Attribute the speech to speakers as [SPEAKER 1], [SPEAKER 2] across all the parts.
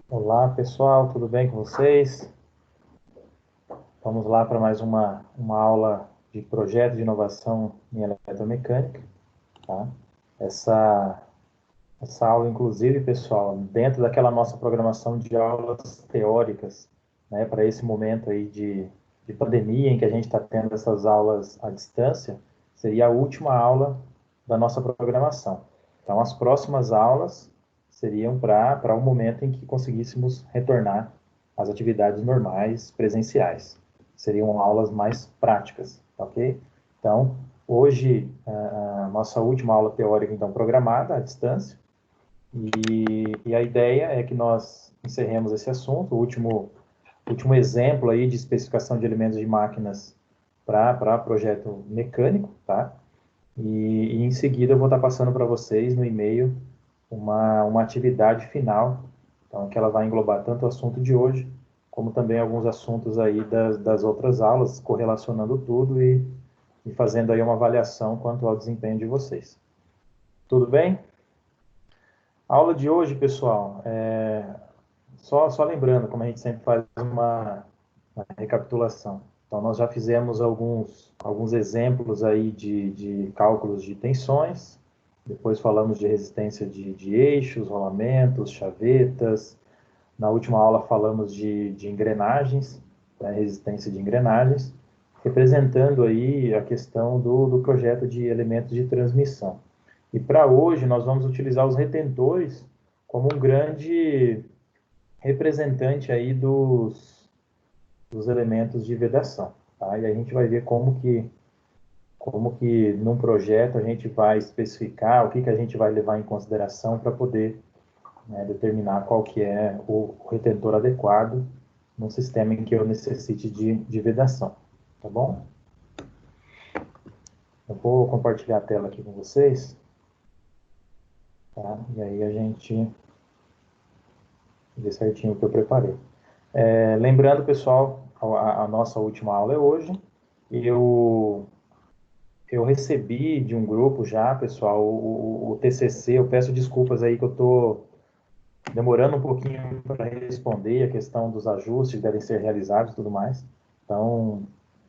[SPEAKER 1] Olá pessoal, tudo bem com vocês? Vamos lá para mais uma aula de projeto de inovação em eletromecânica, tá? Essa, essa aula, inclusive, pessoal, dentro daquela nossa programação de aulas teóricas, né, para esse momento aí de pandemia em que a gente está tendo essas aulas à distância, seria a última aula da nossa programação. Então, as próximas aulas seriam para o momento em que conseguíssemos retornar às atividades normais, presenciais. Seriam aulas mais práticas, ok? Então, hoje, a nossa última aula teórica, então, programada à distância, e a ideia é que nós encerremos esse assunto, o último exemplo aí de especificação de elementos de máquinas para projeto mecânico, tá? E em seguida eu vou estar passando para vocês no e-mail uma atividade final, então que ela vai englobar tanto o assunto de hoje, como também alguns assuntos aí das outras aulas, correlacionando tudo e fazendo aí uma avaliação quanto ao desempenho de vocês. Tudo bem? A aula de hoje, pessoal, só lembrando, como a gente sempre faz uma recapitulação. Então, nós já fizemos alguns exemplos aí de cálculos de tensões, depois falamos de resistência de eixos, rolamentos, chavetas. Na última aula falamos de engrenagens, né, resistência de engrenagens, representando aí a questão do projeto de elementos de transmissão. E para hoje nós vamos utilizar os retentores como um grande representante aí dos elementos de vedação. Tá? E a gente vai ver como que num projeto a gente vai especificar o que a gente vai levar em consideração para poder, né, determinar qual que é o retentor adequado num sistema em que eu necessite de vedação. Tá bom? Eu vou compartilhar a tela aqui com vocês, tá? E aí a gente vê certinho o que eu preparei. Lembrando, pessoal, a nossa última aula é hoje. Eu Eu recebi de um grupo já, pessoal, o TCC. Eu peço desculpas aí que eu estou demorando um pouquinho para responder a questão dos ajustes que devem ser realizados e tudo mais. Então,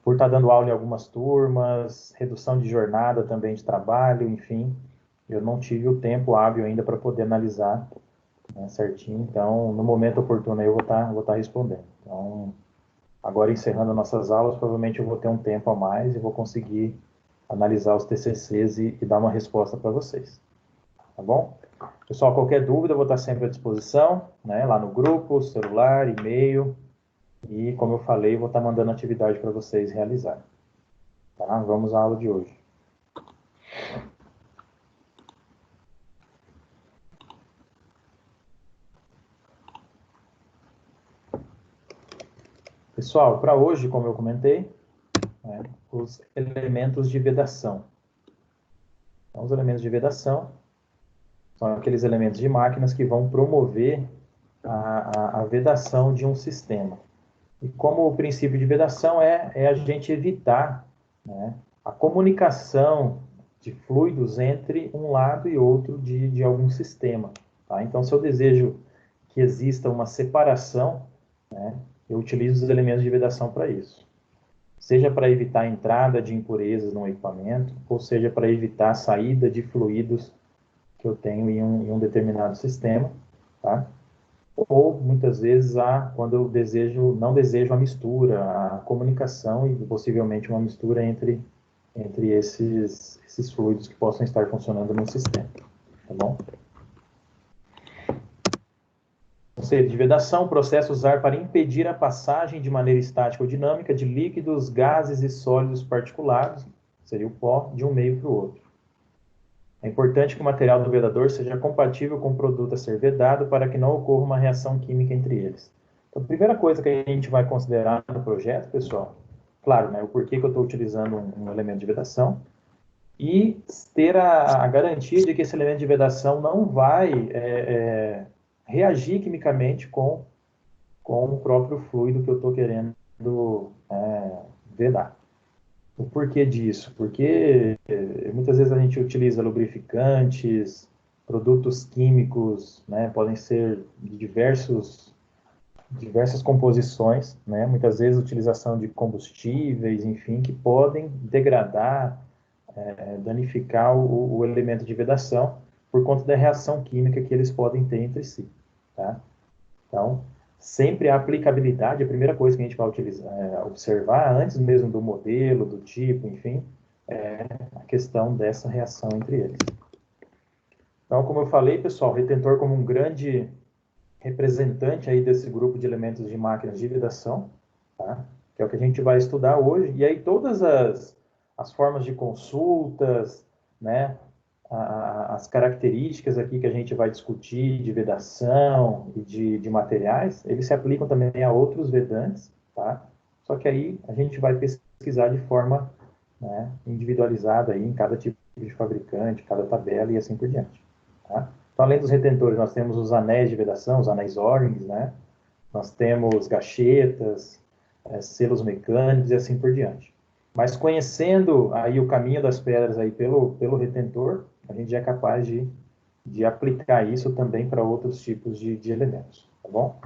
[SPEAKER 1] por estar dando aula em algumas turmas, redução de jornada também de trabalho, enfim, eu não tive o tempo hábil ainda para poder analisar, né, certinho. Então, no momento oportuno aí eu vou estar respondendo. Então, agora encerrando nossas aulas, provavelmente eu vou ter um tempo a mais e vou conseguir analisar os TCCs e dar uma resposta para vocês, tá bom? Pessoal, qualquer dúvida, eu vou estar sempre à disposição, né? Lá no grupo, celular, e-mail, e como eu falei, eu vou estar mandando atividade para vocês realizarem, tá? Vamos à aula de hoje. Pessoal, para hoje, como eu comentei, né, os elementos de vedação. Então, os elementos de vedação são aqueles elementos de máquinas que vão promover a vedação de um sistema. E como o princípio de vedação é a gente evitar, né, a comunicação de fluidos entre um lado e outro de algum sistema. Tá? Então, se eu desejo que exista uma separação, né, eu utilizo os elementos de vedação para isso. Seja para evitar a entrada de impurezas no equipamento, ou seja para evitar a saída de fluidos que eu tenho em um determinado sistema. Tá? Ou muitas vezes quando eu não desejo a mistura, a comunicação e possivelmente uma mistura entre esses fluidos que possam estar funcionando no sistema, tá bom? Conceito de vedação, processo usar para impedir a passagem de maneira estática ou dinâmica de líquidos, gases e sólidos particulados, seria o pó, de um meio para o outro. É importante que o material do vedador seja compatível com o produto a ser vedado para que não ocorra uma reação química entre eles. Então, a primeira coisa que a gente vai considerar no projeto, pessoal, claro, né, o porquê que eu estou utilizando um elemento de vedação e ter a garantia de que esse elemento de vedação não vai reagir quimicamente com o próprio fluido que eu estou querendo vedar. O porquê disso? Porque muitas vezes a gente utiliza lubrificantes, produtos químicos, né, podem ser de diversas composições, né, muitas vezes utilização de combustíveis, enfim, que podem degradar, danificar o elemento de vedação por conta da reação química que eles podem ter entre si, tá? Então, sempre a aplicabilidade, a primeira coisa que a gente vai observar, antes mesmo do modelo, do tipo, enfim, é a questão dessa reação entre eles. Então, como eu falei, pessoal, o retentor como um grande representante aí desse grupo de elementos de máquinas de vedação, tá? Que é o que a gente vai estudar hoje. E aí todas as formas de consultas, né? As características aqui que a gente vai discutir de vedação e de materiais, eles se aplicam também a outros vedantes, tá? Só que aí a gente vai pesquisar de forma, né, individualizada aí em cada tipo de fabricante, cada tabela e assim por diante, tá? Então, além dos retentores, nós temos os anéis de vedação, os anéis O-rings, né? Nós temos gachetas, selos mecânicos e assim por diante. Mas conhecendo aí o caminho das pedras aí pelo retentor, a gente é capaz de aplicar isso também para outros tipos de elementos, tá bom?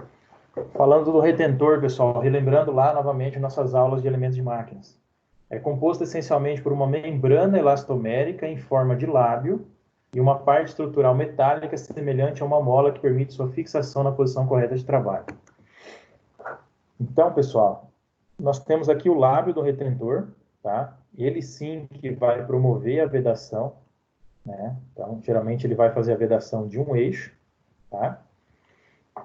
[SPEAKER 1] Falando do retentor, pessoal, relembrando lá novamente nossas aulas de elementos de máquinas. É composto essencialmente por uma membrana elastomérica em forma de lábio e uma parte estrutural metálica semelhante a uma mola que permite sua fixação na posição correta de trabalho. Então, pessoal, nós temos aqui o lábio do retentor, tá? Ele sim que vai promover a vedação, né? Então, geralmente ele vai fazer a vedação de um eixo, tá?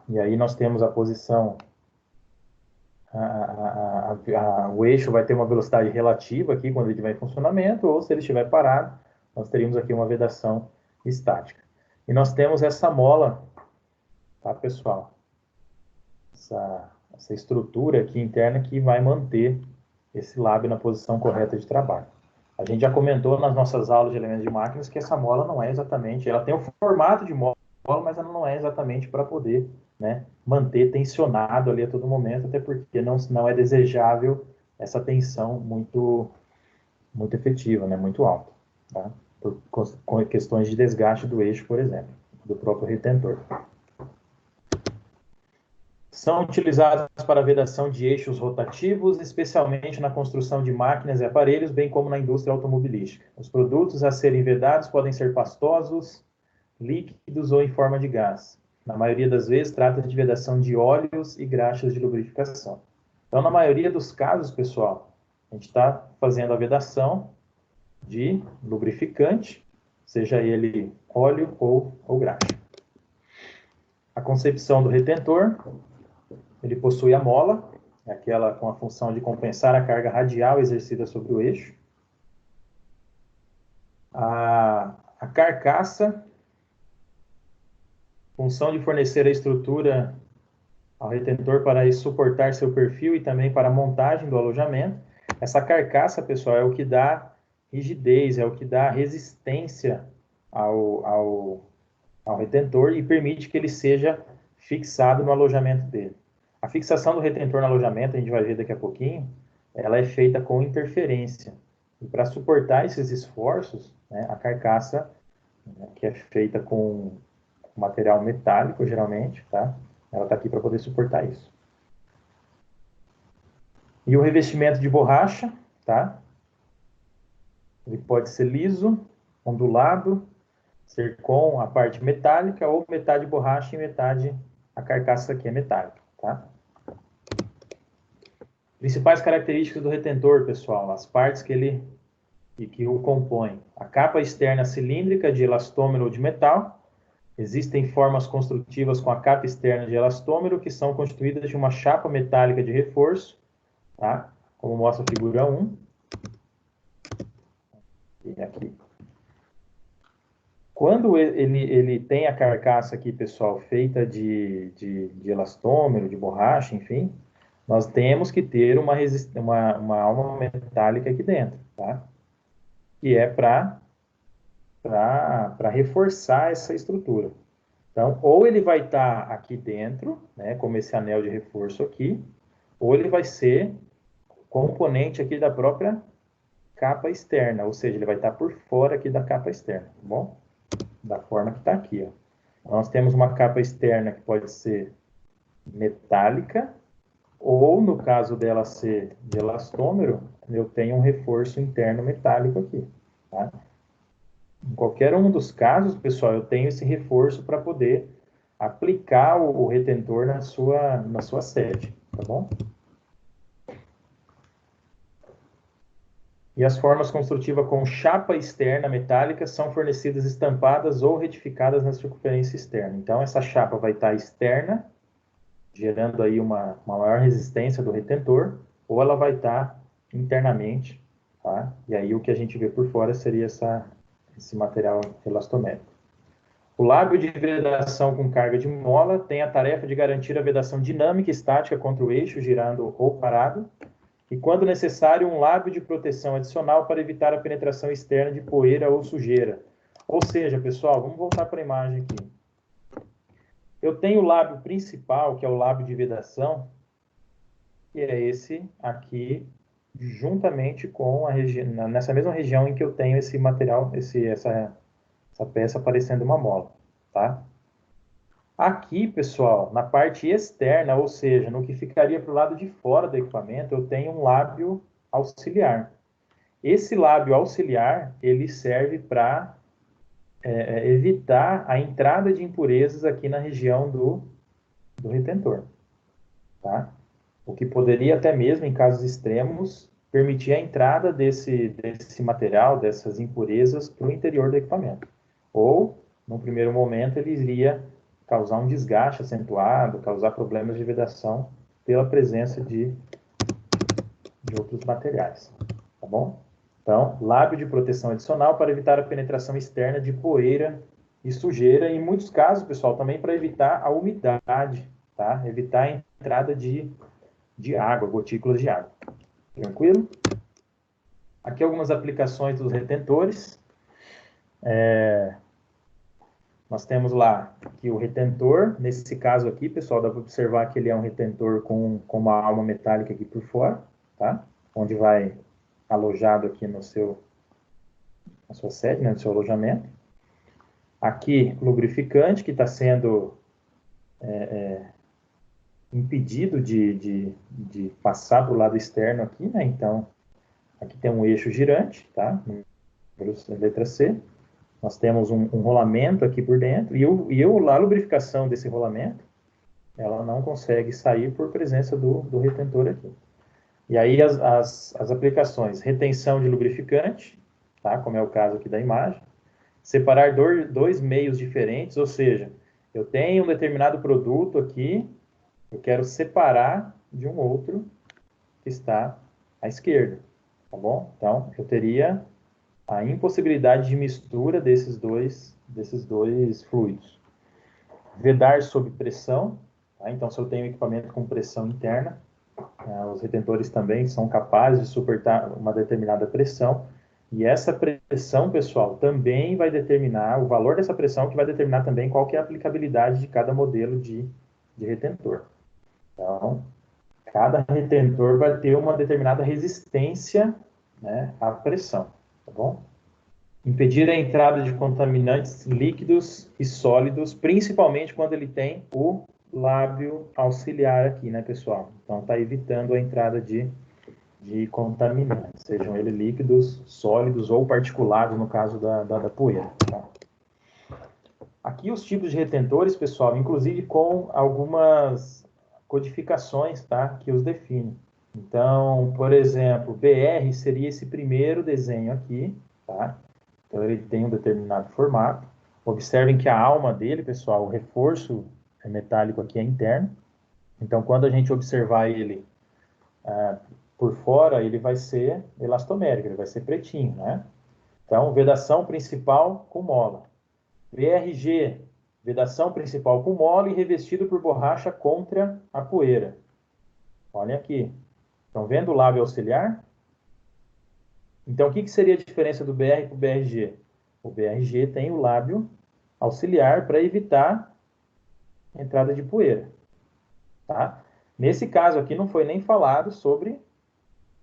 [SPEAKER 1] E aí nós temos a posição, o eixo vai ter uma velocidade relativa aqui quando ele estiver em funcionamento, ou se ele estiver parado, nós teríamos aqui uma vedação estática. E nós temos essa mola, tá, pessoal? Essa estrutura aqui interna que vai manter esse lábio na posição correta de trabalho. A gente já comentou nas nossas aulas de elementos de máquinas que essa mola não é exatamente, ela tem o formato de mola, mas ela não é exatamente para poder, né, manter tensionado ali a todo momento, até porque não é desejável essa tensão muito efetiva, né, muito alta, tá? Com questões de desgaste do eixo, por exemplo, do próprio retentor. São utilizados para a vedação de eixos rotativos, especialmente na construção de máquinas e aparelhos, bem como na indústria automobilística. Os produtos a serem vedados podem ser pastosos, líquidos ou em forma de gás. Na maioria das vezes, trata-se de vedação de óleos e graxas de lubrificação. Então, na maioria dos casos, pessoal, a gente está fazendo a vedação de lubrificante, seja ele óleo ou graxa. A concepção do retentor. Ele possui a mola, aquela com a função de compensar a carga radial exercida sobre o eixo. A carcaça, função de fornecer a estrutura ao retentor para suportar seu perfil e também para a montagem do alojamento. Essa carcaça, pessoal, é o que dá rigidez, é o que dá resistência ao retentor e permite que ele seja fixado no alojamento dele. A fixação do retentor no alojamento, a gente vai ver daqui a pouquinho, ela é feita com interferência. E para suportar esses esforços, né, a carcaça, né, que é feita com material metálico, geralmente, tá? Ela está aqui para poder suportar isso. E o revestimento de borracha, tá? Ele pode ser liso, ondulado, ser com a parte metálica ou metade borracha e metade a carcaça aqui é metálica, tá? Principais características do retentor, pessoal, as partes que o compõem. A capa externa cilíndrica de elastômero ou de metal. Existem formas construtivas com a capa externa de elastômero que são constituídas de uma chapa metálica de reforço, tá? Como mostra a figura 1. E aqui. Quando ele tem a carcaça aqui, pessoal, feita de elastômero, de borracha, enfim, nós temos que ter uma alma metálica aqui dentro, tá? Que é para reforçar essa estrutura. Então, ou ele vai estar aqui dentro, né, como esse anel de reforço aqui, ou ele vai ser componente aqui da própria capa externa, ou seja, ele vai estar por fora aqui da capa externa, tá bom? da forma que está aqui, ó. Nós temos uma capa externa que pode ser metálica, ou, no caso dela ser de elastômero, eu tenho um reforço interno metálico aqui, tá? Em qualquer um dos casos, pessoal, eu tenho esse reforço para poder aplicar o retentor na sua sede, tá bom? E as formas construtivas com chapa externa metálica são fornecidas estampadas ou retificadas na circunferência externa. Então, essa chapa vai estar externa, gerando aí uma maior resistência do retentor, ou ela vai estar internamente, tá? E aí o que a gente vê por fora seria esse material elastométrico. O lábio de vedação com carga de mola tem a tarefa de garantir a vedação dinâmica e estática contra o eixo, girando ou parado, e, quando necessário, um lábio de proteção adicional para evitar a penetração externa de poeira ou sujeira. Ou seja, pessoal, vamos voltar para a imagem aqui. Eu tenho o lábio principal, que é o lábio de vedação, que é esse aqui, juntamente com a região, nessa mesma região em que eu tenho esse material, essa peça parecendo uma mola, tá? Aqui, pessoal, na parte externa, ou seja, no que ficaria para o lado de fora do equipamento, eu tenho um lábio auxiliar. Esse lábio auxiliar, ele serve para evitar a entrada de impurezas aqui na região do retentor, tá? O que poderia até mesmo, em casos extremos, permitir a entrada desse material, dessas impurezas, para o interior do equipamento. Ou, no primeiro momento, ele iria causar um desgaste acentuado, causar problemas de vedação pela presença de outros materiais, tá bom? Então, lábio de proteção adicional para evitar a penetração externa de poeira e sujeira, e em muitos casos, pessoal, também para evitar a umidade, tá? Evitar a entrada de água, gotículas de água. Tranquilo? Aqui algumas aplicações dos retentores. Nós temos lá que o retentor, nesse caso aqui, pessoal, dá para observar que ele é um retentor com uma alma metálica aqui por fora, tá? Onde vai alojado aqui na sua sede, né, no seu alojamento. Aqui, lubrificante, que está sendo impedido de passar para o lado externo aqui, né? Então, aqui tem um eixo girante, tá? Letra C. Nós temos um rolamento aqui por dentro, e a lubrificação desse rolamento, ela não consegue sair por presença do retentor aqui. E aí as aplicações: retenção de lubrificante, tá? Como é o caso aqui da imagem. Separar dois meios diferentes, ou seja, eu tenho um determinado produto aqui, eu quero separar de um outro que está à esquerda, tá bom? Então, eu teria a impossibilidade de mistura desses dois fluidos. Vedar sob pressão, tá? Então, se eu tenho equipamento com pressão interna, os retentores também são capazes de suportar uma determinada pressão, e essa pressão, pessoal, também vai determinar, o valor dessa pressão que vai determinar também qual que é a aplicabilidade de cada modelo de retentor. Então, cada retentor vai ter uma determinada resistência, né, à pressão, tá bom? Impedir a entrada de contaminantes líquidos e sólidos, principalmente quando ele tem o lábio auxiliar aqui, né, pessoal? Então, está evitando a entrada de contaminantes, sejam eles líquidos, sólidos ou particulados, no caso da poeira. Tá? Aqui os tipos de retentores, pessoal, inclusive com algumas codificações, tá, que os definem. Então, por exemplo, BR seria esse primeiro desenho aqui, tá? Então, ele tem um determinado formato. Observem que a alma dele, pessoal, o reforço metálico aqui é interno. Então, quando a gente observar ele por fora, ele vai ser elastomérico, ele vai ser pretinho, né? Então, vedação principal com mola. VRG, vedação principal com mola e revestido por borracha contra a poeira. Olhem aqui. Estão vendo o lábio auxiliar? Então, o que seria a diferença do BR para o BRG? O BRG tem o lábio auxiliar para evitar a entrada de poeira. Tá? Nesse caso aqui, não foi nem falado sobre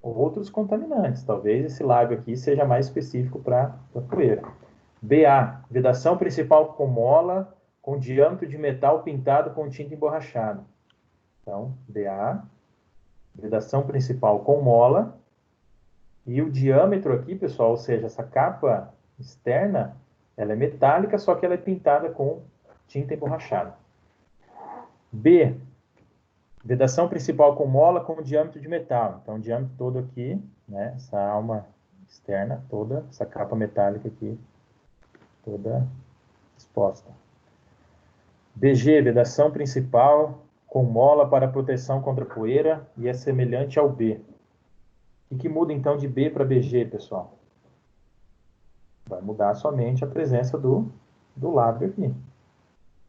[SPEAKER 1] outros contaminantes. Talvez esse lábio aqui seja mais específico para a poeira. BA, vedação principal com mola, com diâmetro de metal pintado com tinta emborrachada. Então, BA, vedação principal com mola, e o diâmetro aqui, pessoal, ou seja, essa capa externa, ela é metálica, só que ela é pintada com tinta emborrachada. B, vedação principal com mola com diâmetro de metal. Então, o diâmetro todo aqui, né, essa alma externa toda, essa capa metálica aqui, toda exposta. BG, vedação principal com mola para proteção contra poeira e é semelhante ao B. O que muda então de B para BG, pessoal? Vai mudar somente a presença do lábio aqui,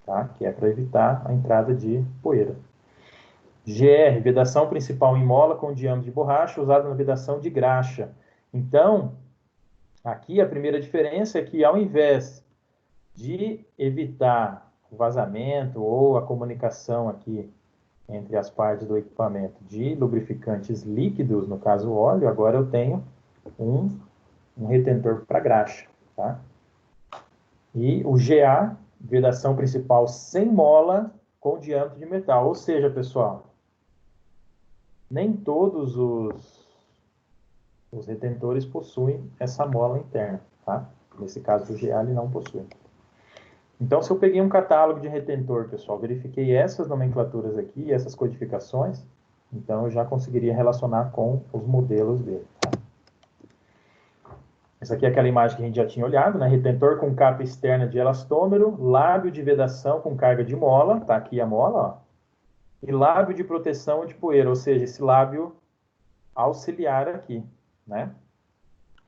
[SPEAKER 1] tá? Que é para evitar a entrada de poeira. GR, vedação principal em mola com diâmetro de borracha, usada na vedação de graxa. Então, aqui a primeira diferença é que ao invés de evitar o vazamento ou a comunicação aqui entre as partes do equipamento de lubrificantes líquidos, no caso o óleo, agora eu tenho um retentor para graxa, tá? E o GA, vedação principal sem mola com diâmetro de metal. Ou seja, pessoal, nem todos os retentores possuem essa mola interna, tá? Nesse caso do GA ele não possui. Então, se eu peguei um catálogo de retentor, pessoal, verifiquei essas nomenclaturas aqui, essas codificações, então eu já conseguiria relacionar com os modelos dele. Tá? Essa aqui é aquela imagem que a gente já tinha olhado, né? Retentor com capa externa de elastômero, lábio de vedação com carga de mola, tá aqui a mola, ó, e lábio de proteção de poeira, ou seja, esse lábio auxiliar aqui, né?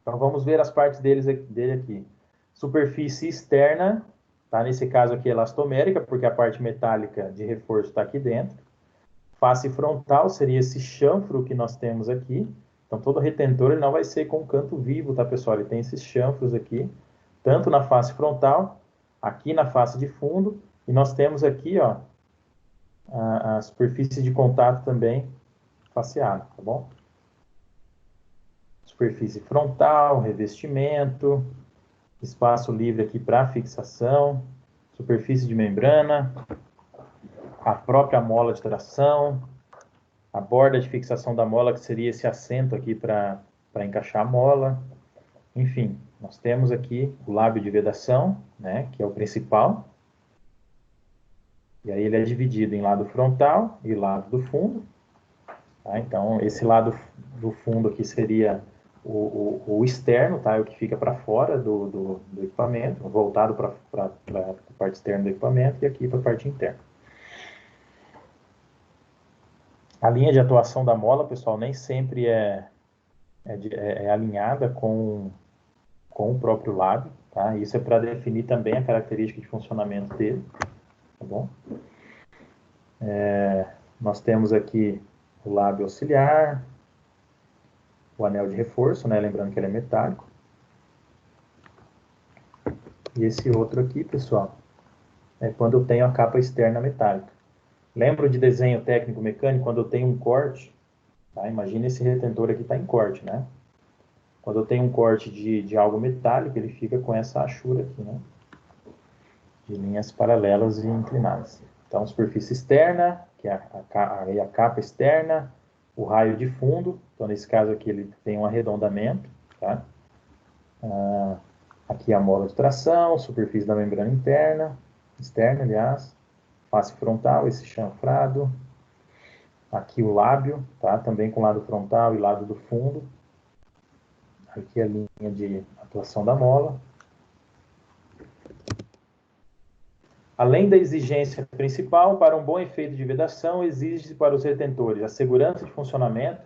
[SPEAKER 1] Então, vamos ver as partes dele aqui. Superfície externa, tá? Nesse caso aqui, elastomérica, porque a parte metálica de reforço está aqui dentro. Face frontal seria esse chanfro que nós temos aqui. Então, todo retentor ele não vai ser com canto vivo, tá, pessoal? Ele tem esses chanfros aqui, tanto na face frontal, aqui na face de fundo, e nós temos aqui, ó, a superfície de contato também faceada, tá bom? Superfície frontal, revestimento, espaço livre aqui para fixação, superfície de membrana, a própria mola de tração, a borda de fixação da mola, que seria esse assento aqui para encaixar a mola. Enfim, nós temos aqui o lábio de vedação, né, que é o principal. E aí ele é dividido em lado frontal e lado do fundo. Tá? Então, esse lado do fundo aqui seria o externo, tá? O que fica para fora do equipamento, voltado para a parte externa do equipamento, e aqui para a parte interna. A linha de atuação da mola, pessoal, nem sempre é alinhada com o próprio lábio, tá? Isso é para definir também a característica de funcionamento dele, tá bom? Nós temos aqui o lábio auxiliar, o anel de reforço, né? Lembrando que ele é metálico. E esse outro aqui, pessoal, é quando eu tenho a capa externa metálica. Lembra de desenho técnico mecânico, quando eu tenho um corte, tá? Imagina esse retentor aqui está em corte, né? Quando eu tenho um corte de algo metálico, ele fica com essa achura aqui, né? De linhas paralelas e inclinadas. Então, superfície externa, que é a capa externa, o raio de fundo, então nesse caso aqui ele tem um arredondamento, tá? Aqui a mola de tração, superfície da membrana externa, aliás, face frontal, esse chanfrado, aqui o lábio, tá? Também com lado frontal e lado do fundo, aqui a linha de atuação da mola. Além da exigência principal, para um bom efeito de vedação, exige-se para os retentores a segurança de funcionamento,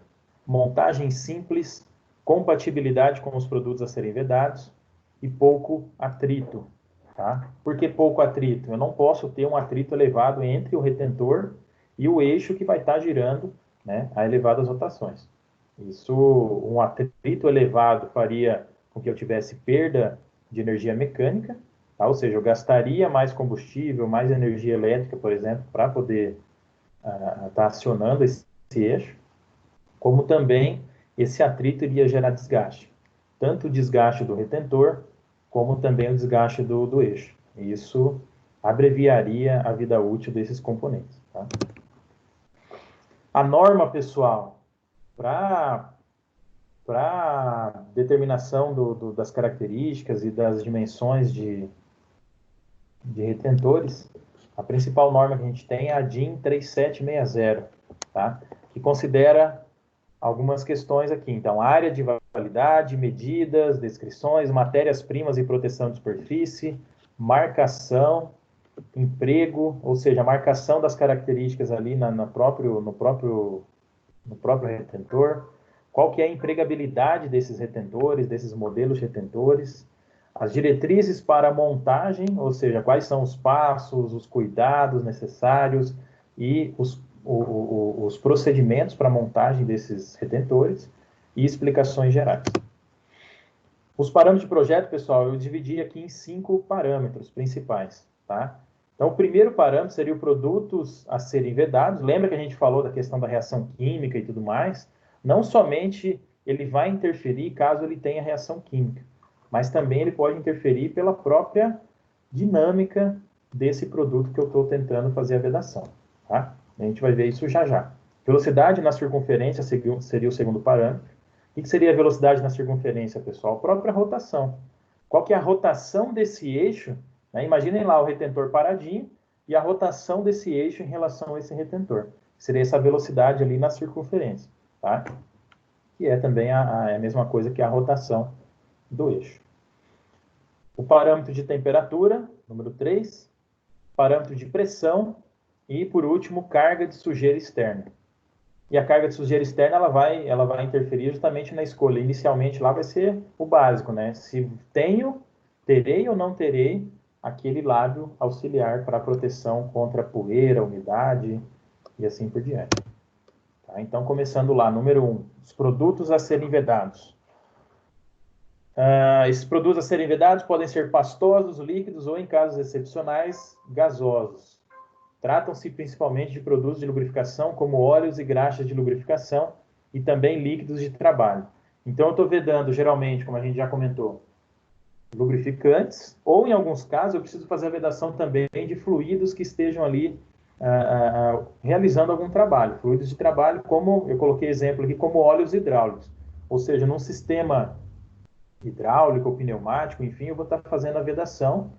[SPEAKER 1] montagem simples, compatibilidade com os produtos a serem vedados e pouco atrito. Tá? Por que pouco atrito? Eu não posso ter um atrito elevado entre o retentor e o eixo que vai estar girando, né, a elevadas rotações. Isso, um atrito elevado faria com que eu tivesse perda de energia mecânica, tá? Ou seja, eu gastaria mais combustível, mais energia elétrica, por exemplo, para poder estar acionando esse eixo, como também esse atrito iria gerar desgaste. Tanto o desgaste do retentor, como também o desgaste do eixo. Isso abreviaria a vida útil desses componentes. Tá? A norma, pessoal, para determinação das características e das dimensões de retentores, a principal norma que a gente tem é a DIN 3760, tá? Que considera algumas questões aqui. Então, área de validade, medidas, descrições, matérias-primas e proteção de superfície, marcação, emprego, ou seja, a marcação das características ali no próprio retentor, qual que é a empregabilidade desses retentores, desses modelos retentores, as diretrizes para a montagem, ou seja, quais são os passos, os cuidados necessários e os procedimentos para a montagem desses retentores e explicações gerais. Os parâmetros de projeto, pessoal, eu dividi aqui em 5 parâmetros principais, tá? Então, o primeiro parâmetro seria os produtos a serem vedados. Lembra que a gente falou da questão da reação química e tudo mais? Não somente ele vai interferir caso ele tenha reação química, mas também ele pode interferir pela própria dinâmica desse produto que eu estou tentando fazer a vedação. Tá? A gente vai ver isso já já. Velocidade na circunferência seria o segundo parâmetro. O que seria a velocidade na circunferência, pessoal? A própria rotação. Qual que é a rotação desse eixo? Né? Imaginem lá o retentor paradinho e a rotação desse eixo em relação a esse retentor. Seria essa velocidade ali na circunferência. Tá? Que é também a mesma coisa que a rotação do eixo. O parâmetro de temperatura, número 3. Parâmetro de pressão. E, por último, carga de sujeira externa. E a carga de sujeira externa ela vai interferir justamente na escolha. Inicialmente, lá vai ser o básico, né? Se terei ou não terei aquele lábio auxiliar para proteção contra poeira, umidade e assim por diante. Tá? Então, começando lá, número 1, os produtos a serem vedados. Esses produtos a serem vedados podem ser pastosos, líquidos ou, em casos excepcionais, gasosos. Tratam-se principalmente de produtos de lubrificação, como óleos e graxas de lubrificação, e também líquidos de trabalho. Então, eu estou vedando, geralmente, como a gente já comentou, lubrificantes, ou, em alguns casos, eu preciso fazer a vedação também de fluidos que estejam ali realizando algum trabalho. Fluidos de trabalho, como eu coloquei exemplo aqui, como óleos hidráulicos. Ou seja, num sistema hidráulico ou pneumático, enfim, eu vou estar fazendo a vedação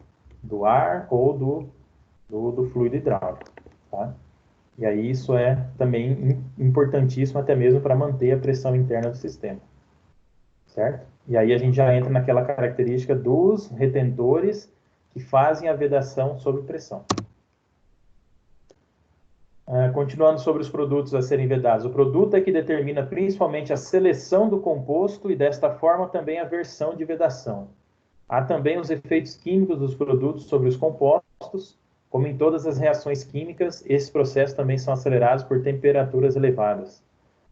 [SPEAKER 1] do ar ou do fluido hidráulico. Tá? E aí isso é também importantíssimo até mesmo para manter a pressão interna do sistema. Certo? E aí a gente já entra naquela característica dos retentores que fazem a vedação sob pressão. Continuando sobre os produtos a serem vedados. O produto é que determina principalmente a seleção do composto e, desta forma, também a versão de vedação. Há também os efeitos químicos dos produtos sobre os compostos. Como em todas as reações químicas, esses processos também são acelerados por temperaturas elevadas.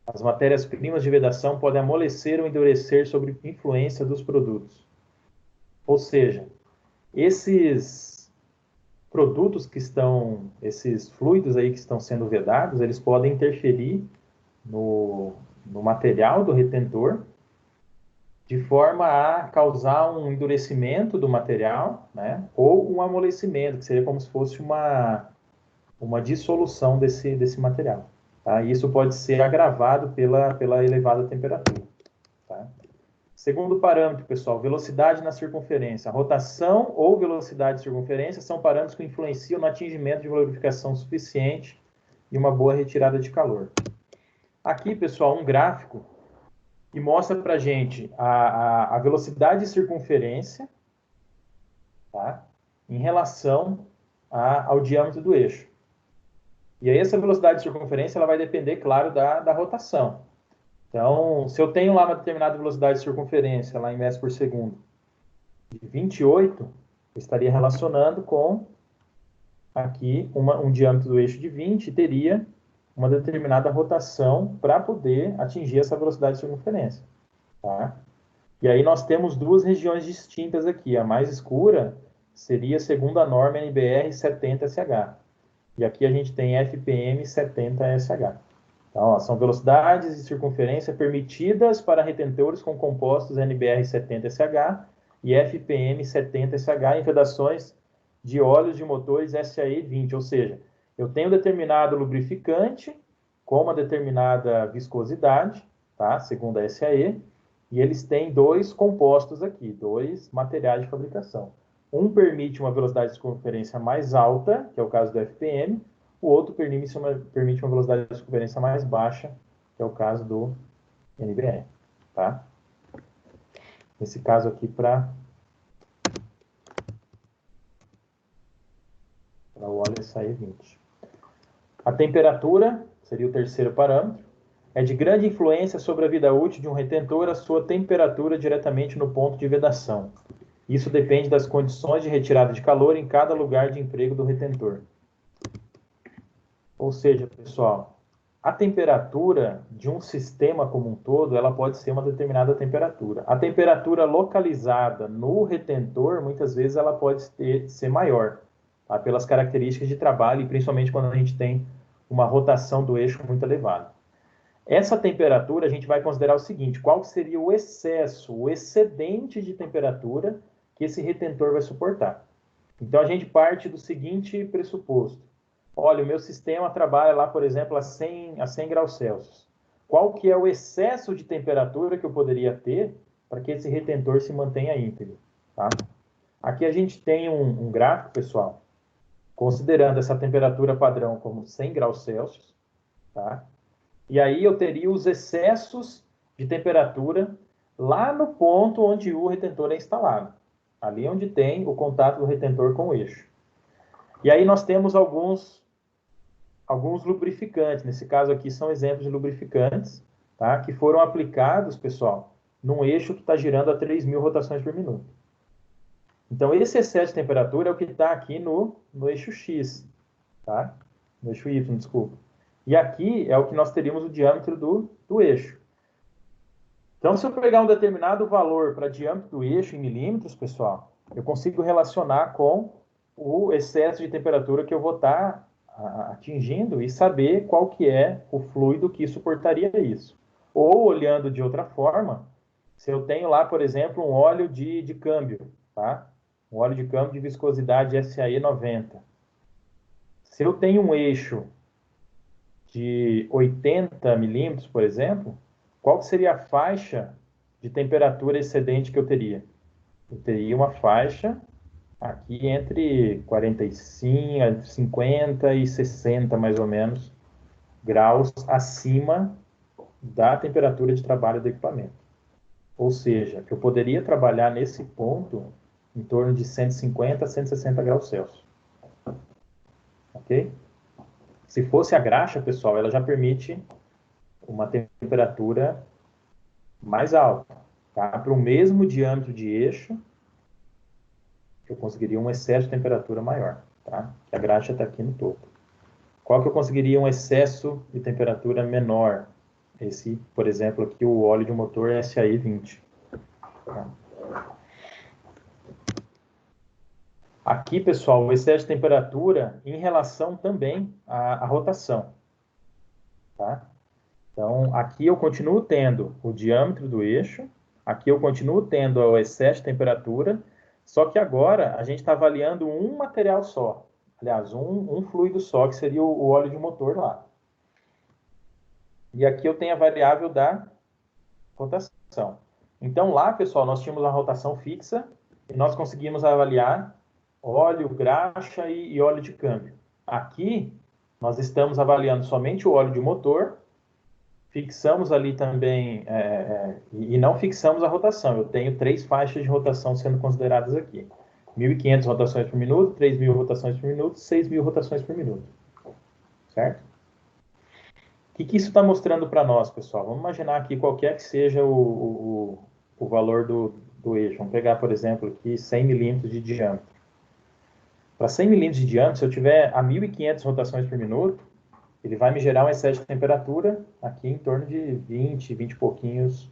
[SPEAKER 1] As matérias-primas de vedação podem amolecer ou endurecer sob influência dos produtos. Ou seja, esses produtos esses fluidos aí que estão sendo vedados, eles podem interferir no material do retentor, de forma a causar um endurecimento do material, né? Ou um amolecimento, que seria como se fosse uma dissolução desse material. Tá? E isso pode ser agravado pela elevada temperatura. Tá? Segundo parâmetro, pessoal, velocidade na circunferência. Rotação ou velocidade de circunferência são parâmetros que influenciam no atingimento de lubrificação suficiente e uma boa retirada de calor. Aqui, pessoal, um gráfico que mostra para a gente a velocidade de circunferência, tá? Em relação ao diâmetro do eixo. E aí essa velocidade de circunferência ela vai depender, claro, da rotação. Então, se eu tenho lá uma determinada velocidade de circunferência, lá em metros por segundo, de 28, eu estaria relacionando com aqui um diâmetro do eixo de 20 e teria uma determinada rotação para poder atingir essa velocidade de circunferência. Tá? E aí nós temos duas regiões distintas aqui. A mais escura seria segundo a norma NBR 70SH. E aqui a gente tem FPM 70SH. Então, ó, são velocidades de circunferência permitidas para retentores com compostos NBR 70SH e FPM 70SH em vedações de óleos de motores SAE 20, ou seja, eu tenho determinado lubrificante com uma determinada viscosidade, tá? Segundo a SAE, e eles têm dois compostos aqui, dois materiais de fabricação. Um permite uma velocidade de circunferência mais alta, que é o caso do FPM, o outro permite uma velocidade de circunferência mais baixa, que é o caso do NBR, tá? Nesse caso aqui, para o óleo SAE 20. A temperatura, seria o terceiro parâmetro, é de grande influência sobre a vida útil de um retentor a sua temperatura diretamente no ponto de vedação. Isso depende das condições de retirada de calor em cada lugar de emprego do retentor. Ou seja, pessoal, a temperatura de um sistema como um todo, ela pode ser uma determinada temperatura. A temperatura localizada no retentor, muitas vezes, ela pode ser maior, tá? Pelas características de trabalho e principalmente quando a gente tem uma rotação do eixo muito elevada. Essa temperatura, a gente vai considerar o seguinte, qual seria o excesso, o excedente de temperatura que esse retentor vai suportar. Então, a gente parte do seguinte pressuposto. Olha, o meu sistema trabalha lá, por exemplo, a 100 graus Celsius. Qual que é o excesso de temperatura que eu poderia ter para que esse retentor se mantenha íntegro? Tá? Aqui a gente tem um gráfico, pessoal, considerando essa temperatura padrão como 100 graus Celsius, tá? E aí eu teria os excessos de temperatura lá no ponto onde o retentor é instalado. Ali onde tem o contato do retentor com o eixo. E aí nós temos alguns lubrificantes. Nesse caso aqui são exemplos de lubrificantes, tá? Que foram aplicados, pessoal, num eixo que está girando a 3.000 rotações por minuto. Então, esse excesso de temperatura é o que está aqui no eixo X, tá? No eixo Y, desculpa. E aqui é o que nós teríamos o diâmetro do eixo. Então, se eu pegar um determinado valor para diâmetro do eixo em milímetros, pessoal, eu consigo relacionar com o excesso de temperatura que eu vou estar atingindo e saber qual que é o fluido que suportaria isso. Ou, olhando de outra forma, se eu tenho lá, por exemplo, um óleo de câmbio, tá? Um óleo de câmbio de viscosidade SAE 90. Se eu tenho um eixo de 80 milímetros, por exemplo, qual seria a faixa de temperatura excedente que eu teria? Eu teria uma faixa aqui entre 45, 50 e 60, mais ou menos, graus acima da temperatura de trabalho do equipamento. Ou seja, eu poderia trabalhar nesse ponto em torno de 150 a 160 graus Celsius. Ok? Se fosse a graxa, pessoal, ela já permite uma temperatura mais alta. Tá? Para o mesmo diâmetro de eixo, eu conseguiria um excesso de temperatura maior. Tá? A graxa está aqui no topo. Qual que eu conseguiria um excesso de temperatura menor? Esse, por exemplo, aqui o óleo de motor SAE 20. Tá? Aqui, pessoal, o excesso de temperatura em relação também à rotação. Tá? Então, aqui eu continuo tendo o diâmetro do eixo, aqui eu continuo tendo o excesso de temperatura, só que agora a gente está avaliando um material só. Aliás, um fluido só, que seria o óleo de motor lá. E aqui eu tenho a variável da rotação. Então, lá, pessoal, nós tínhamos a rotação fixa e nós conseguimos avaliar óleo, graxa e óleo de câmbio. Aqui, nós estamos avaliando somente o óleo de motor, fixamos ali também, e não fixamos a rotação. Eu tenho 3 faixas de rotação sendo consideradas aqui. 1.500 rotações por minuto, 3.000 rotações por minuto, 6.000 rotações por minuto. Certo? O que isso está mostrando para nós, pessoal? Vamos imaginar aqui qualquer que seja o valor do eixo. Vamos pegar, por exemplo, aqui 100 milímetros de diâmetro. Para 100 milímetros de diâmetro, se eu tiver a 1.500 rotações por minuto, ele vai me gerar um excesso de temperatura aqui em torno de 20 e pouquinhos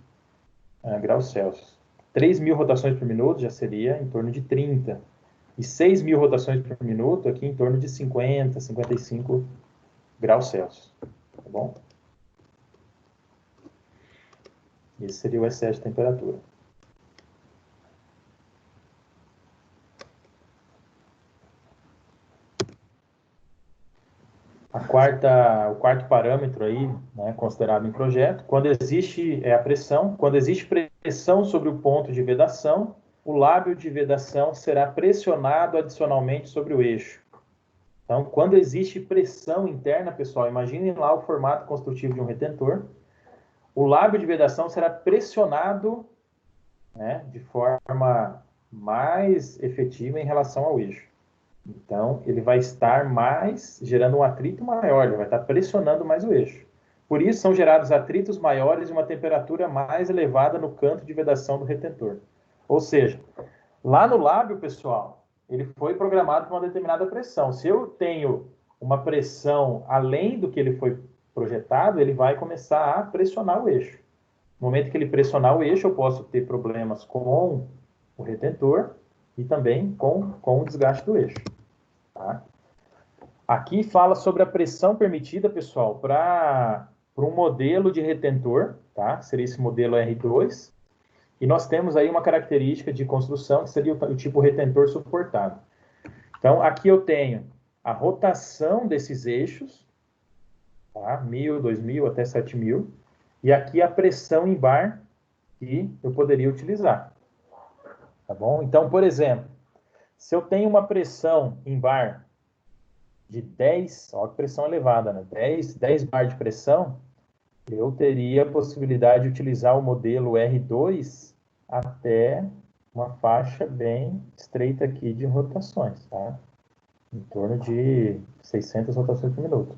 [SPEAKER 1] graus Celsius. 3.000 rotações por minuto já seria em torno de 30. E 6.000 rotações por minuto aqui em torno de 50, 55 graus Celsius. Tá bom? Esse seria o excesso de temperatura. o quarto parâmetro aí, né, considerado em projeto, quando existe a pressão, quando existe pressão sobre o ponto de vedação, o lábio de vedação será pressionado adicionalmente sobre o eixo. Então, quando existe pressão interna, pessoal, imaginem lá o formato construtivo de um retentor, o lábio de vedação será pressionado, né, de forma mais efetiva em relação ao eixo. Então, ele vai estar mais, gerando um atrito maior, ele vai estar pressionando mais o eixo. Por isso, são gerados atritos maiores e uma temperatura mais elevada no canto de vedação do retentor. Ou seja, lá no lábio, pessoal, ele foi programado para uma determinada pressão. Se eu tenho uma pressão além do que ele foi projetado, ele vai começar a pressionar o eixo. No momento que ele pressionar o eixo, eu posso ter problemas com o retentor e também com o desgaste do eixo. Tá? Aqui fala sobre a pressão permitida, pessoal, para um modelo de retentor, tá? Seria esse modelo R2. E nós temos aí uma característica de construção que seria o tipo retentor suportado. Então, aqui eu tenho a rotação desses eixos, tá? 1.000, 2.000 até 7.000. E aqui a pressão em bar que eu poderia utilizar. Tá bom? Então, por exemplo, se eu tenho uma pressão em bar de 10, olha que pressão elevada, né? 10 bar de pressão, eu teria a possibilidade de utilizar o modelo R2 até uma faixa bem estreita aqui de rotações, tá? Em torno de 600 rotações por minuto.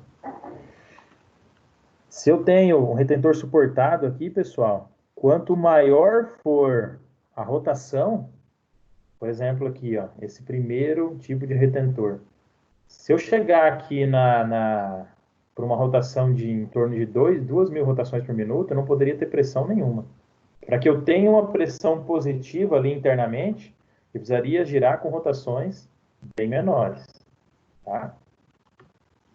[SPEAKER 1] Se eu tenho um retentor suportado aqui, pessoal, quanto maior for a rotação, por exemplo, aqui, ó, esse primeiro tipo de retentor. Se eu chegar aqui por uma rotação de em torno de 2.000 rotações por minuto, eu não poderia ter pressão nenhuma. Para que eu tenha uma pressão positiva ali internamente, eu precisaria girar com rotações bem menores. Tá?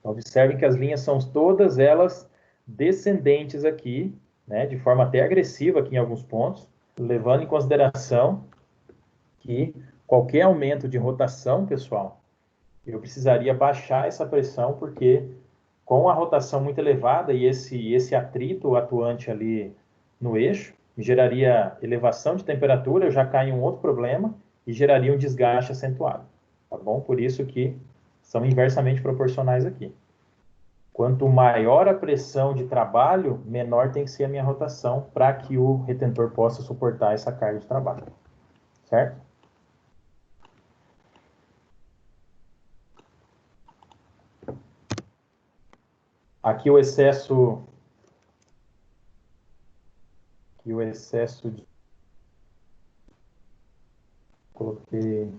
[SPEAKER 1] Então, observem que as linhas são todas elas descendentes aqui, né, de forma até agressiva aqui em alguns pontos, levando em consideração que qualquer aumento de rotação, pessoal, eu precisaria baixar essa pressão, porque com a rotação muito elevada e esse atrito atuante ali no eixo, geraria elevação de temperatura, eu já caio em um outro problema e geraria um desgaste acentuado. Tá bom? Por isso que são inversamente proporcionais aqui. Quanto maior a pressão de trabalho, menor tem que ser a minha rotação para que o retentor possa suportar essa carga de trabalho. Certo? Aqui o excesso de... Coloquei...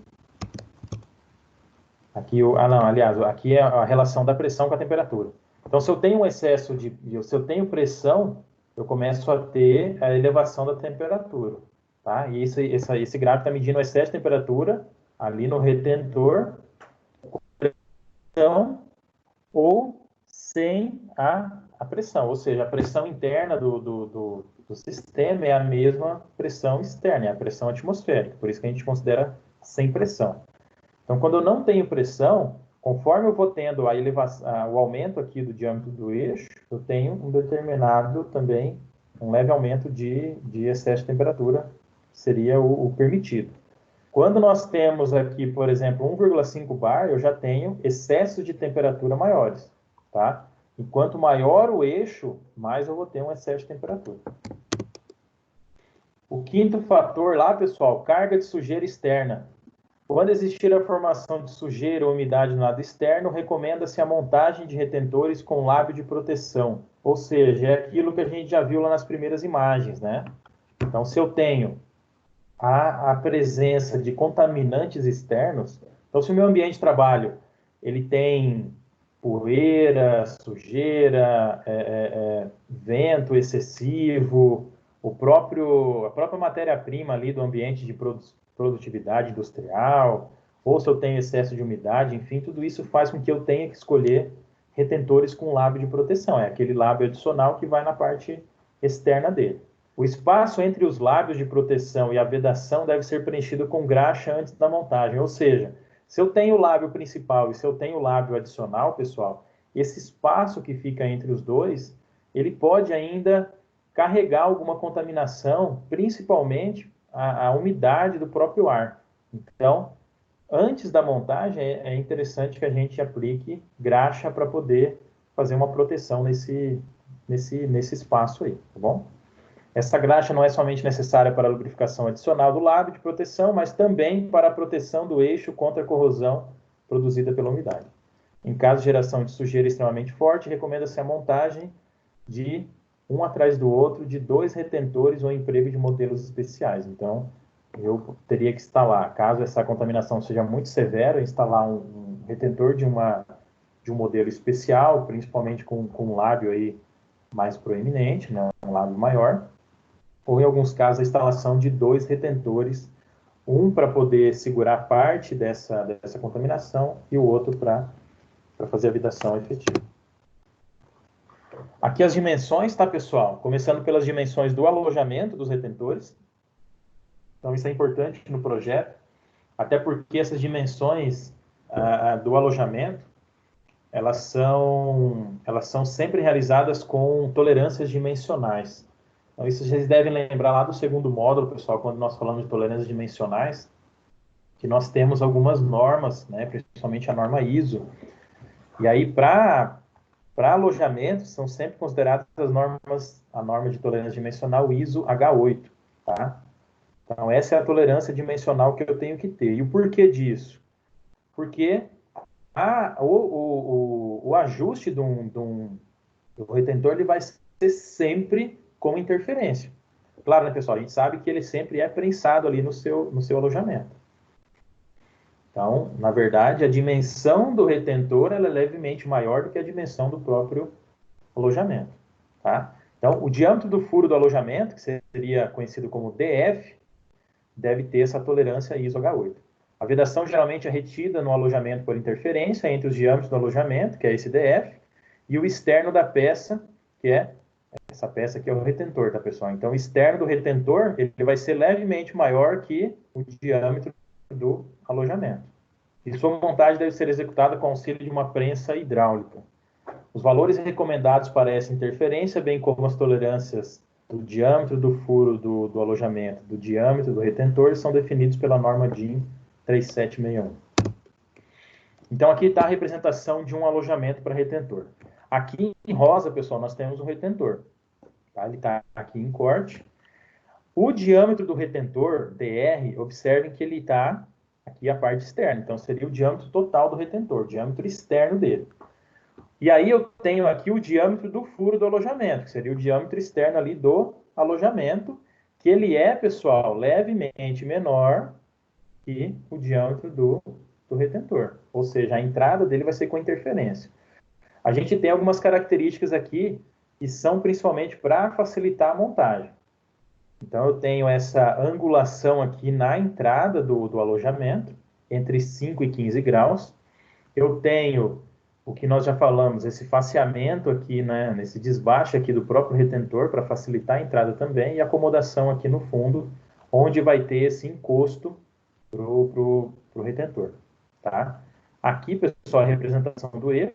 [SPEAKER 1] Aqui aliás, aqui é a relação da pressão com a temperatura. Então, se eu tenho um excesso se eu tenho pressão, eu começo a ter a elevação da temperatura, tá? E esse gráfico está medindo o excesso de temperatura ali no retentor, com pressão ou sem a pressão, ou seja, a pressão interna do sistema é a mesma pressão externa, é a pressão atmosférica, por isso que a gente considera sem pressão. Então, quando eu não tenho pressão, conforme eu vou tendo o aumento aqui do diâmetro do eixo, eu tenho um determinado também, um leve aumento de excesso de temperatura, que seria o permitido. Quando nós temos aqui, por exemplo, 1,5 bar, eu já tenho excessos de temperatura maiores, tá? E quanto maior o eixo, mais eu vou ter um excesso de temperatura. O quinto fator lá, pessoal, carga de sujeira externa. Quando existir a formação de sujeira ou umidade no lado externo, recomenda-se a montagem de retentores com lábio de proteção. Ou seja, é aquilo que a gente já viu lá nas primeiras imagens, né? Então, se eu tenho a presença de contaminantes externos, então se o meu ambiente de trabalho ele tem poeira, sujeira, vento excessivo, a própria matéria-prima ali do ambiente de produtividade industrial, ou se eu tenho excesso de umidade, enfim, tudo isso faz com que eu tenha que escolher retentores com lábio de proteção. É aquele lábio adicional que vai na parte externa dele. O espaço entre os lábios de proteção e a vedação deve ser preenchido com graxa antes da montagem, ou seja, se eu tenho o lábio principal e se eu tenho o lábio adicional, pessoal, esse espaço que fica entre os dois, ele pode ainda carregar alguma contaminação, principalmente a umidade do próprio ar. Então, antes da montagem, é interessante que a gente aplique graxa para poder fazer uma proteção nesse espaço aí, tá bom? Essa graxa não é somente necessária para a lubrificação adicional do lábio de proteção, mas também para a proteção do eixo contra a corrosão produzida pela umidade. Em caso de geração de sujeira extremamente forte, recomenda-se a montagem de um atrás do outro de 2 retentores ou emprego de modelos especiais. Então, eu teria que instalar, caso essa contaminação seja muito severa, instalar um retentor de um modelo especial, principalmente com um lábio aí mais proeminente, né, um lábio maior, ou em alguns casos a instalação de 2 retentores, um para poder segurar parte dessa contaminação e o outro para fazer a vedação efetiva. Aqui as dimensões, tá, pessoal? Começando pelas dimensões do alojamento dos retentores. Então, isso é importante no projeto, até porque essas dimensões do alojamento, elas são sempre realizadas com tolerâncias dimensionais. Então, isso vocês devem lembrar lá do segundo módulo, pessoal, quando nós falamos de tolerâncias dimensionais, que nós temos algumas normas, né, principalmente a norma ISO. E aí, para alojamento, são sempre consideradas a norma de tolerância dimensional ISO H8, tá? Então, essa é a tolerância dimensional que eu tenho que ter. E o porquê disso? Porque o ajuste do retentor ele vai ser sempre com interferência. Claro, né, pessoal? A gente sabe que ele sempre é prensado ali no seu alojamento. Então, na verdade, a dimensão do retentor ela é levemente maior do que a dimensão do próprio alojamento. Tá? Então, o diâmetro do furo do alojamento, que seria conhecido como DF, deve ter essa tolerância ISO H8. A vedação geralmente é retida no alojamento por interferência entre os diâmetros do alojamento, que é esse DF, e o externo da peça, que é essa peça aqui é o retentor, tá, pessoal? Então, o externo do retentor ele vai ser levemente maior que o diâmetro do alojamento. E sua montagem deve ser executada com auxílio de uma prensa hidráulica. Os valores recomendados para essa interferência, bem como as tolerâncias do diâmetro do furo do alojamento, do diâmetro do retentor, são definidos pela norma DIN 3761. Então, aqui está a representação de um alojamento para retentor. Aqui em rosa, pessoal, nós temos um retentor. Tá? Ele está aqui em corte. O diâmetro do retentor, DR, observem que ele está aqui a parte externa. Então, seria o diâmetro total do retentor, o diâmetro externo dele. E aí eu tenho aqui o diâmetro do furo do alojamento, que seria o diâmetro externo ali do alojamento, que ele é, pessoal, levemente menor que o diâmetro do retentor. Ou seja, a entrada dele vai ser com interferência. A gente tem algumas características aqui que são principalmente para facilitar a montagem. Então, eu tenho essa angulação aqui na entrada do alojamento, entre 5 e 15 graus. Eu tenho o que nós já falamos, esse faceamento aqui, né, nesse desbaste aqui do próprio retentor, para facilitar a entrada também, e acomodação aqui no fundo, onde vai ter esse encosto pro retentor, tá? Aqui, pessoal, a representação do eixo.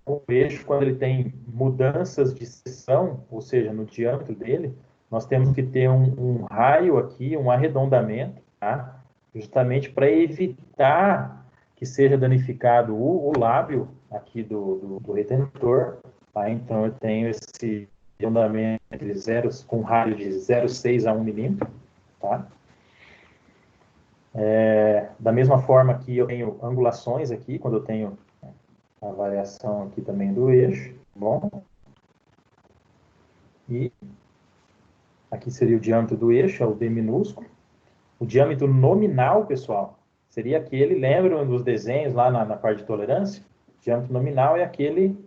[SPEAKER 1] O eixo, quando ele tem mudanças de seção, ou seja, no diâmetro dele, nós temos que ter um raio aqui, um arredondamento, tá? Justamente para evitar que seja danificado o lábio aqui do retentor. Tá? Então, eu tenho esse arredondamento com raio de 0,6 a 1 milímetro. Tá? Da mesma forma que eu tenho angulações aqui, quando eu tenho a variação aqui também do eixo. Bom. E aqui seria o diâmetro do eixo, é o D minúsculo. O diâmetro nominal, pessoal, seria aquele, lembram dos desenhos lá na parte de tolerância? O diâmetro nominal é aquele,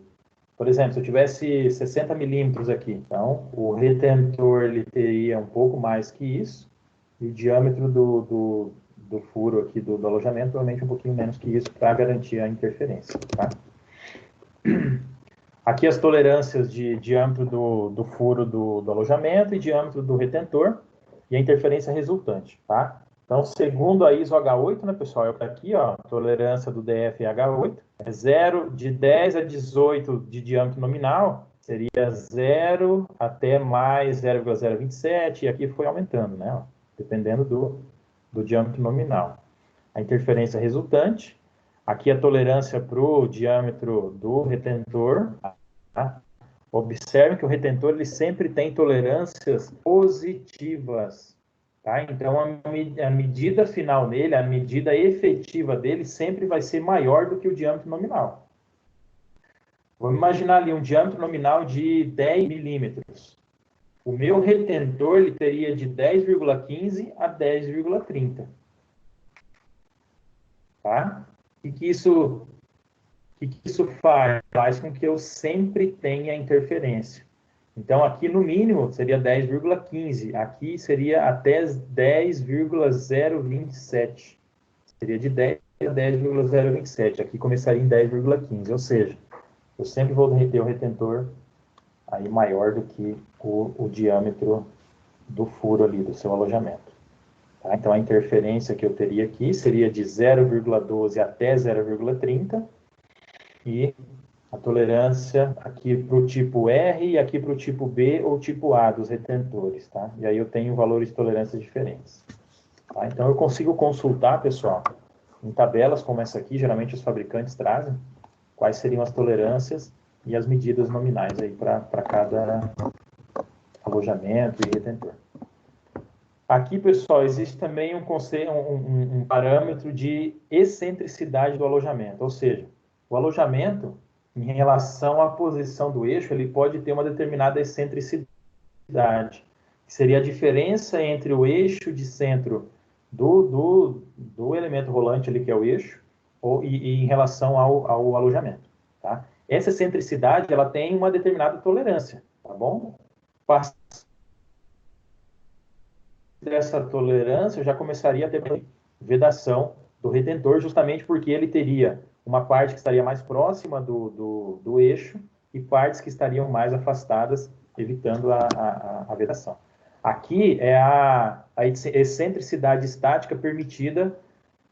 [SPEAKER 1] por exemplo, se eu tivesse 60 milímetros aqui, então o retentor ele teria um pouco mais que isso, e o diâmetro do furo aqui do alojamento provavelmente um pouquinho menos que isso para garantir a interferência. Tá? Aqui as tolerâncias de diâmetro do furo do alojamento e diâmetro do retentor e a interferência resultante. Tá? Então, segundo a ISO H8, né, pessoal, é aqui, ó, tolerância do DF H8, é 0, de 10 a 18 de diâmetro nominal, seria 0 até mais 0,027, e aqui foi aumentando, né, ó, dependendo do diâmetro nominal. A interferência resultante, aqui a tolerância para o diâmetro do retentor, tá? Observe que o retentor ele sempre tem tolerâncias positivas. Tá? Então, a medida final dele, a medida efetiva dele, sempre vai ser maior do que o diâmetro nominal. Vamos imaginar ali um diâmetro nominal de 10 milímetros. O meu retentor ele teria de 10,15 a 10,30. Tá? O que isso faz? Faz com que eu sempre tenha interferência. Então, aqui no mínimo seria 10,15. Aqui seria até 10,027. Seria de 10 a 10,027. Aqui começaria em 10,15. Ou seja, eu sempre vou ter o retentor aí maior do que o diâmetro do furo ali, do seu alojamento. Tá? Então, a interferência que eu teria aqui seria de 0,12 até 0,30. E a tolerância aqui para o tipo R e aqui para o tipo B ou tipo A dos retentores, tá? E aí eu tenho valores de tolerância diferentes. Tá? Então eu consigo consultar, pessoal, em tabelas como essa aqui, geralmente os fabricantes trazem, quais seriam as tolerâncias e as medidas nominais aí para cada alojamento e retentor. Aqui, pessoal, existe também um parâmetro de excentricidade do alojamento, ou seja, o alojamento, em relação à posição do eixo, ele pode ter uma determinada excentricidade, que seria a diferença entre o eixo de centro do elemento rolante ali, que é o eixo, e em relação ao alojamento. Tá? Essa excentricidade, ela tem uma determinada tolerância, tá bom? Dessa tolerância, eu já começaria a ter vedação do retentor, justamente porque ele teria uma parte que estaria mais próxima do eixo e partes que estariam mais afastadas, evitando a vedação. Aqui é a excentricidade estática permitida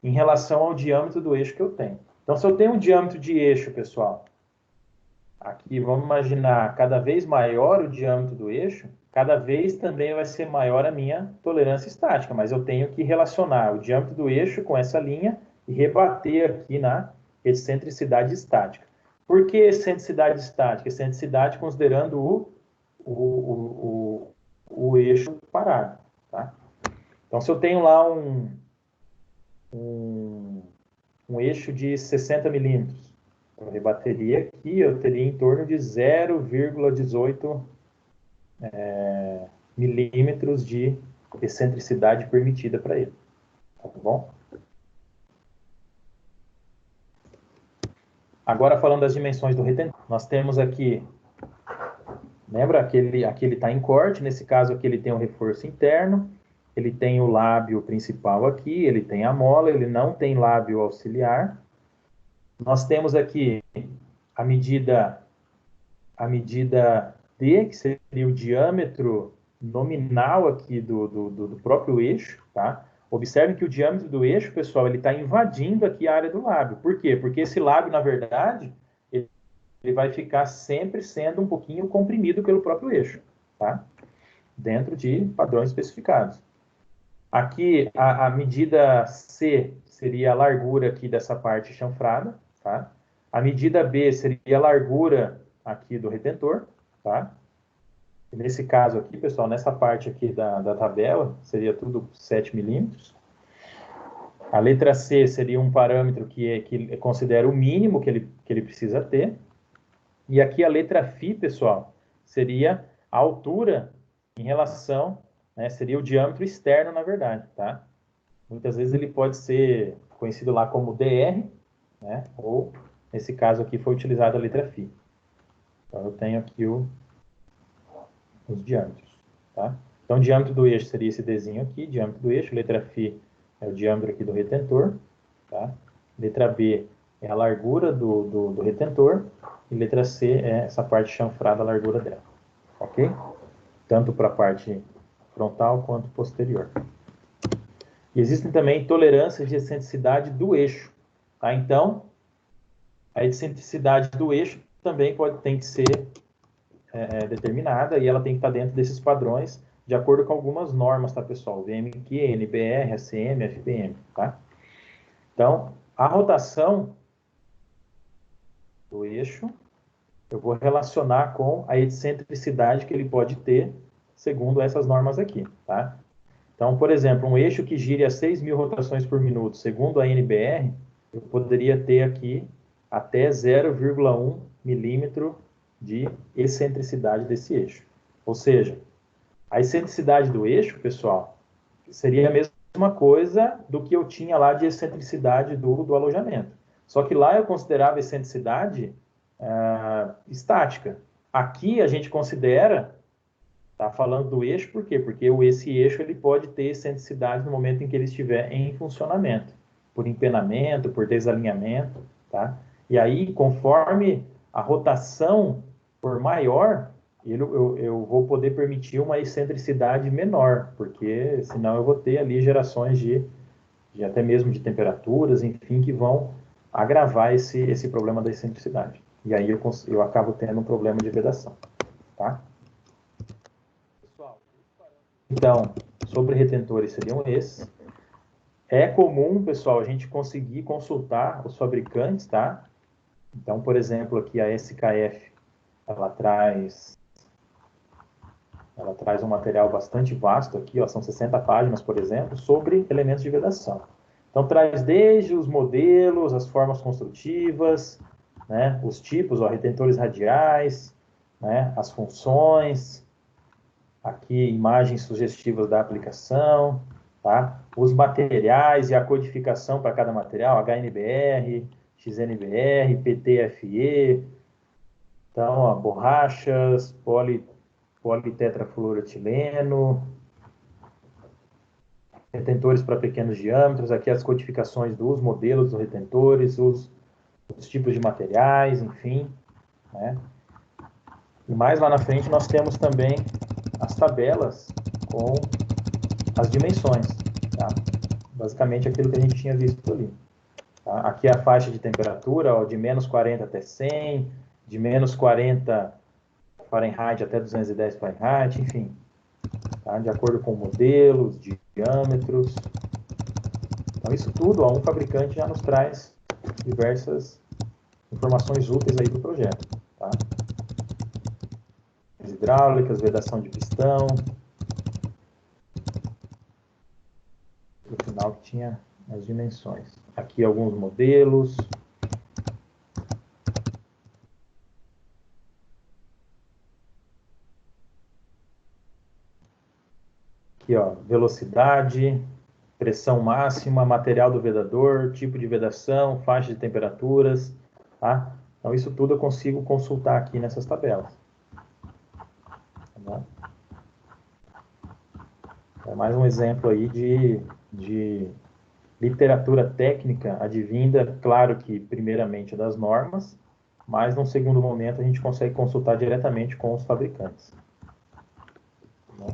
[SPEAKER 1] em relação ao diâmetro do eixo que eu tenho. Então, se eu tenho um diâmetro de eixo, pessoal, aqui vamos imaginar cada vez maior o diâmetro do eixo, cada vez também vai ser maior a minha tolerância estática, mas eu tenho que relacionar o diâmetro do eixo com essa linha e rebater aqui na excentricidade estática. Por que excentricidade estática? Excentricidade considerando o eixo parado. Tá? Então, se eu tenho lá um eixo de 60 milímetros, eu rebateria aqui, eu teria em torno de 0,18 milímetros de excentricidade permitida para ele. Tá bom? Agora, falando das dimensões do retentor, nós temos aqui, lembra? Aqui ele está em corte, nesse caso aqui ele tem um reforço interno, ele tem o lábio principal aqui, ele tem a mola, ele não tem lábio auxiliar. Nós temos aqui a medida D, que seria o diâmetro nominal aqui do próprio eixo, tá? Observe que o diâmetro do eixo, pessoal, ele está invadindo aqui a área do lábio. Por quê? Porque esse lábio, na verdade, ele vai ficar sempre sendo um pouquinho comprimido pelo próprio eixo, tá? Dentro de padrões especificados. Aqui, a medida C seria a largura aqui dessa parte chanfrada, tá? A medida B seria a largura aqui do retentor, tá? E nesse caso aqui, pessoal, nessa parte aqui da tabela, seria tudo 7 milímetros. A letra C seria um parâmetro que considera o mínimo que ele precisa ter. E aqui a letra Φ, pessoal, seria a altura em relação, né, seria o diâmetro externo, na verdade, tá? Muitas vezes ele pode ser conhecido lá como DR, né? Ou, nesse caso aqui, foi utilizada a letra Φ. Então, eu tenho aqui os diâmetros, tá? Então, o diâmetro do eixo seria esse Dzinho aqui, diâmetro do eixo. Letra Φ é o diâmetro aqui do retentor, tá? Letra B é a largura do retentor. E letra C é essa parte chanfrada, a largura dela, ok? Tanto para a parte frontal quanto posterior. E existem também tolerâncias de excentricidade do eixo. Tá? Então, a excentricidade do eixo também tem que ser determinada e ela tem que estar dentro desses padrões de acordo com algumas normas, tá, pessoal? VMQ, NBR, ACM, FPM, tá? Então, a rotação do eixo eu vou relacionar com a excentricidade que ele pode ter segundo essas normas aqui, tá? Então, por exemplo, um eixo que gire a 6.000 rotações por minuto, segundo a NBR, eu poderia ter aqui até 0,1 milímetro de excentricidade desse eixo. Ou seja, a excentricidade do eixo, pessoal, seria a mesma coisa do que eu tinha lá de excentricidade do alojamento. Só que lá eu considerava excentricidade estática. Aqui a gente considera, tá falando do eixo, por quê? Porque esse eixo ele pode ter excentricidade no momento em que ele estiver em funcionamento, por empenamento, por desalinhamento, tá? E aí, conforme a rotação for maior, eu vou poder permitir uma excentricidade menor, porque senão eu vou ter ali gerações de até mesmo de temperaturas, enfim, que vão agravar esse problema da excentricidade. E aí eu acabo tendo um problema de vedação, tá? Pessoal, então, sobre retentores seriam esses. É comum, pessoal, a gente conseguir consultar os fabricantes, tá? Então, por exemplo, aqui a SKF, ela traz um material bastante vasto aqui, ó, são 60 páginas, por exemplo, sobre elementos de vedação. Então, traz desde os modelos, as formas construtivas, né, os tipos, ó, retentores radiais, né, as funções, aqui imagens sugestivas da aplicação, tá? Os materiais e a codificação para cada material, HNBR, XNBR, PTFE, então, ó, borrachas, politetrafluoroetileno, retentores para pequenos diâmetros, aqui as codificações dos modelos dos retentores, os tipos de materiais, enfim, né? E mais lá na frente nós temos também as tabelas com as dimensões, tá? Basicamente aquilo que a gente tinha visto ali. Tá? Aqui é a faixa de temperatura, ó, de menos 40 até 100, de menos 40 Fahrenheit até 210 Fahrenheit, enfim, tá? De acordo com modelos, diâmetros. Então, isso tudo, ó, um fabricante já nos traz diversas informações úteis aí do projeto. Tá? Hidráulicas, vedação de pistão. No final que tinha as dimensões. Aqui alguns modelos. Aqui, ó, velocidade, pressão máxima, material do vedador, tipo de vedação, faixa de temperaturas, tá? Então, isso tudo eu consigo consultar aqui nessas tabelas. Tá? É mais um exemplo aí de literatura técnica advinda, claro que primeiramente das normas, mas num segundo momento a gente consegue consultar diretamente com os fabricantes. Tá?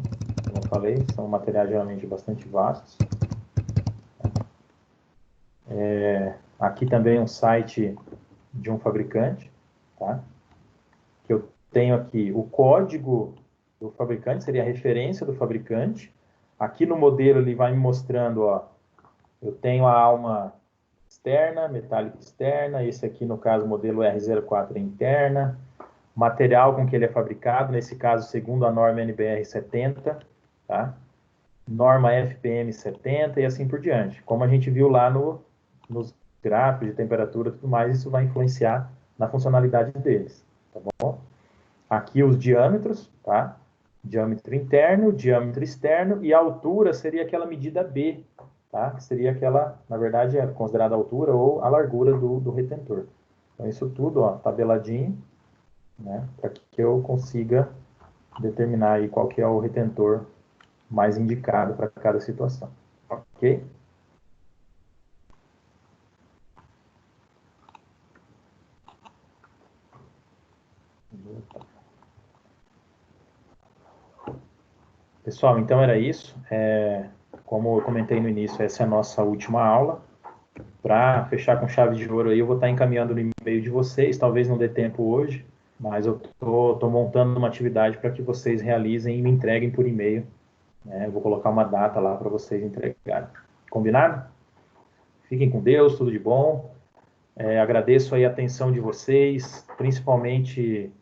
[SPEAKER 1] Como eu falei, são materiais geralmente bastante vastos. Aqui também um site de um fabricante, tá? Que eu tenho aqui o código do fabricante, seria a referência do fabricante. Aqui no modelo ele vai me mostrando, ó, eu tenho a alma externa, metálica externa, esse aqui no caso o modelo R04 é interna, material com que ele é fabricado, nesse caso segundo a norma NBR 70, tá? Norma FPM 70 e assim por diante. Como a gente viu lá nos gráficos de temperatura e tudo mais, isso vai influenciar na funcionalidade deles, tá bom? Aqui os diâmetros, tá? Diâmetro interno, diâmetro externo e a altura seria aquela medida B, tá? Que seria aquela, na verdade, é considerada a altura ou a largura do retentor. Então, isso tudo, ó, tabeladinho, né? Para que eu consiga determinar aí qual que é o retentor mais indicado para cada situação. Ok? Pessoal, então era isso. como eu comentei no início, essa é a nossa última aula. Para fechar com chave de ouro aí, eu vou estar encaminhando no e-mail de vocês, talvez não dê tempo hoje, mas eu tô montando uma atividade para que vocês realizem e me entreguem por e-mail, né? Eu vou colocar uma data lá para vocês entregarem. Combinado? Fiquem com Deus, tudo de bom. Agradeço aí a atenção de vocês, principalmente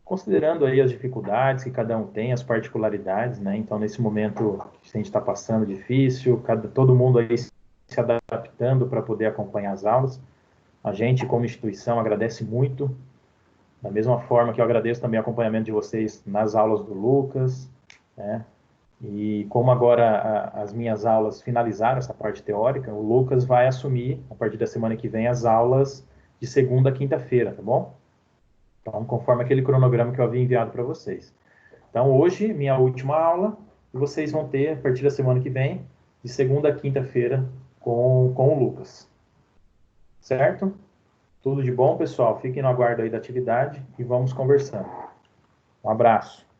[SPEAKER 1] considerando aí as dificuldades que cada um tem, as particularidades, né? Então, nesse momento que a gente está passando difícil, todo mundo aí se adaptando para poder acompanhar as aulas. A gente, como instituição, agradece muito, da mesma forma que eu agradeço também o acompanhamento de vocês nas aulas do Lucas, né? E como agora as minhas aulas finalizaram essa parte teórica, o Lucas vai assumir, a partir da semana que vem, as aulas de segunda a quinta-feira, tá bom? Então, conforme aquele cronograma que eu havia enviado para vocês. Então, hoje, minha última aula, e vocês vão ter, a partir da semana que vem, de segunda a quinta-feira, com o Lucas. Certo? Tudo de bom, pessoal. Fiquem no aguardo aí da atividade e vamos conversando. Um abraço.